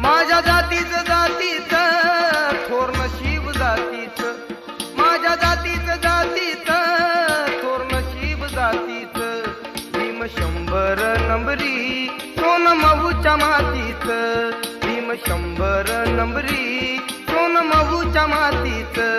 माझ्या जातीचं थोर नशीब जातीचं, माझ्या जातीचं थोर नशीब जातीचं. भीम 100 नंबरी सोन महूच्या मातीचं, भीम 100 नंबरी सोन महूच्या मातीचं.